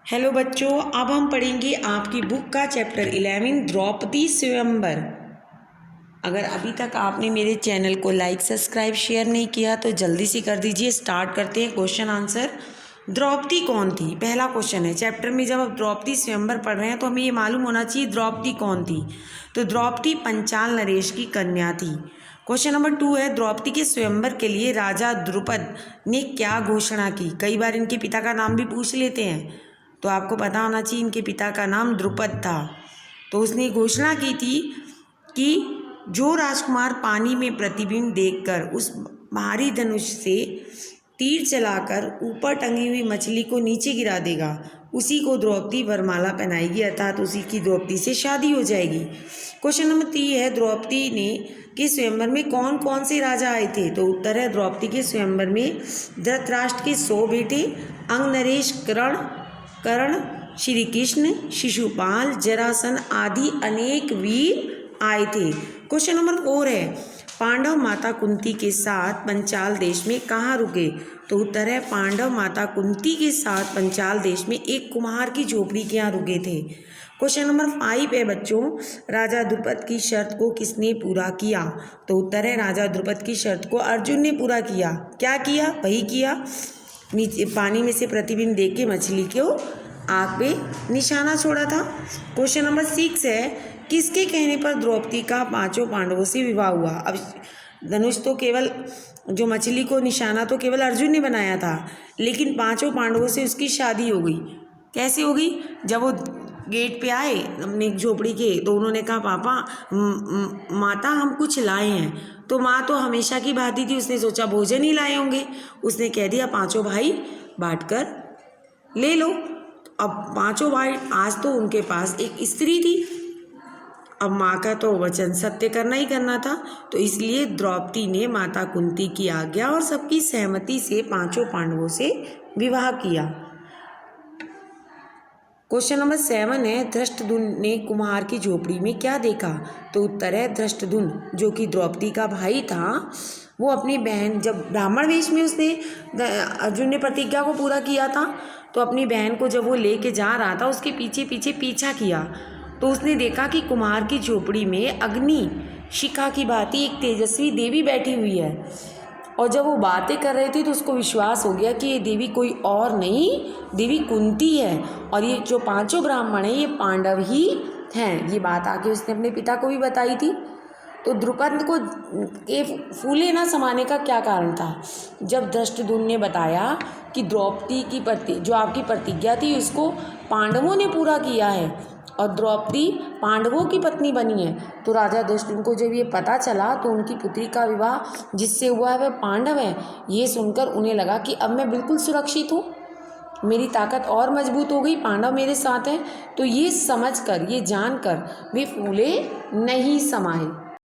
Hello बच्चों, अब हम पढ़ेंगे आपकी बुक का चैप्टर 11 द्रौपदी स्वयंवर। अगर अभी तक आपने मेरे चैनल को लाइक सब्सक्राइब शेयर नहीं किया तो जल्दी से कर दीजिए। स्टार्ट करते हैं क्वेश्चन आंसर। द्रौपदी कौन थी? पहला क्वेश्चन है चैप्टर में। जब आप द्रौपदी स्वयंवर पढ़ रहे हैं तो हमें ये मालूम होना चाहिए द्रौपदी कौन थी। तो द्रौपदी पंचाल नरेश की कन्या थी। क्वेश्चन नंबर 2 है द्रौपदी के स्वयंवर के लिए राजा द्रुपद ने क्या घोषणा की? कई बार इनके पिता का नाम भी पूछ लेते हैं, तो आपको पता होना चाहिए इनके पिता का नाम द्रुपद था। तो उसने घोषणा की थी कि जो राजकुमार पानी में प्रतिबिंब देखकर उस भारी धनुष से तीर चलाकर ऊपर टंगी हुई मछली को नीचे गिरा देगा, उसी को द्रौपदी वरमाला पहनाएगी, अर्थात उसी की द्रौपदी से शादी हो जाएगी। क्वेश्चन नंबर 3 है द्रौपदी ने के स्वयंवर में कौन कौन से राजा आए थे? तो उत्तर है द्रौपदी के स्वयंवर में धृतराष्ट्र के 100 बेटे, अंग नरेश, कर्ण, श्री कृष्ण, शिशुपाल, जरासंध आदि अनेक वीर आए थे। क्वेश्चन नंबर 4 है पांडव माता कुंती के साथ पंचाल देश में कहाँ रुके? तो उत्तर है पांडव माता कुंती के साथ पंचाल देश में एक कुम्हार की झोपड़ी के यहाँ रुके थे। क्वेश्चन नंबर 5 है बच्चों राजा द्रुपद की शर्त को किसने पूरा किया? तो उत्तर है राजा द्रुपद की शर्त को अर्जुन ने पूरा किया। क्या किया? वही किया, नीचे पानी में से प्रतिबिंब देख के मछली को आग पे निशाना छोड़ा था। क्वेश्चन नंबर 6 है किसके कहने पर द्रौपदी का 5 पांडवों से विवाह हुआ? अब धनुष तो केवल जो मछली को निशाना तो केवल अर्जुन ने बनाया था, लेकिन 5 पांडवों से उसकी शादी हो गई। कैसे हो गई? जब वो गेट पे आए अपनी झोपड़ी के तो उन्होंने कहा पापा माता हम कुछ लाए हैं। तो माँ तो हमेशा की भांति थी, उसने सोचा भोजन ही लाए होंगे। उसने कह दिया 5 भाई बांट कर ले लो। अब 5 भाई, आज तो उनके पास एक स्त्री थी, अब माँ का तो वचन सत्य करना ही करना था, तो इसलिए द्रौपदी ने माता कुंती की आज्ञा और सबकी सहमति से 5 पांडवों से विवाह किया। क्वेश्चन नंबर 7 है धृष्टद्युम्न ने कुम्हार की झोपड़ी में क्या देखा? तो उत्तर है धृष्टद्युम्न जो कि द्रौपदी का भाई था, वो अपनी बहन, जब ब्राह्मण वेश में उसने अर्जुन ने प्रतिज्ञा को पूरा किया था, तो अपनी बहन को जब वो लेके जा रहा था उसके पीछे पीछे पीछा किया, तो उसने देखा कि कुम्हार की झोपड़ी में अग्नि शिखा की भांति एक तेजस्वी देवी बैठी हुई है। और जब वो बातें कर रही थी तो उसको विश्वास हो गया कि ये देवी कोई और नहीं, देवी कुंती है, और ये जो 5 ब्राह्मण हैं ये पांडव ही हैं। ये बात आके उसने अपने पिता को भी बताई थी। तो द्रुपद को ये फूले ना समाने का क्या कारण था? जब धृष्टद्युम्न ने बताया कि द्रौपदी की जो आपकी प्रतिज्ञा थी उसको पांडवों ने पूरा किया है और द्रौपदी पांडवों की पत्नी बनी है, तो राजा धृष्टद्युम्न को जब ये पता चला तो उनकी पुत्री का विवाह जिससे हुआ है वह पांडव है, ये सुनकर उन्हें लगा कि अब मैं बिल्कुल सुरक्षित हूँ, मेरी ताकत और मजबूत हो गई, पांडव मेरे साथ हैं। तो ये समझकर, ये जानकर वे फूले नहीं समाये।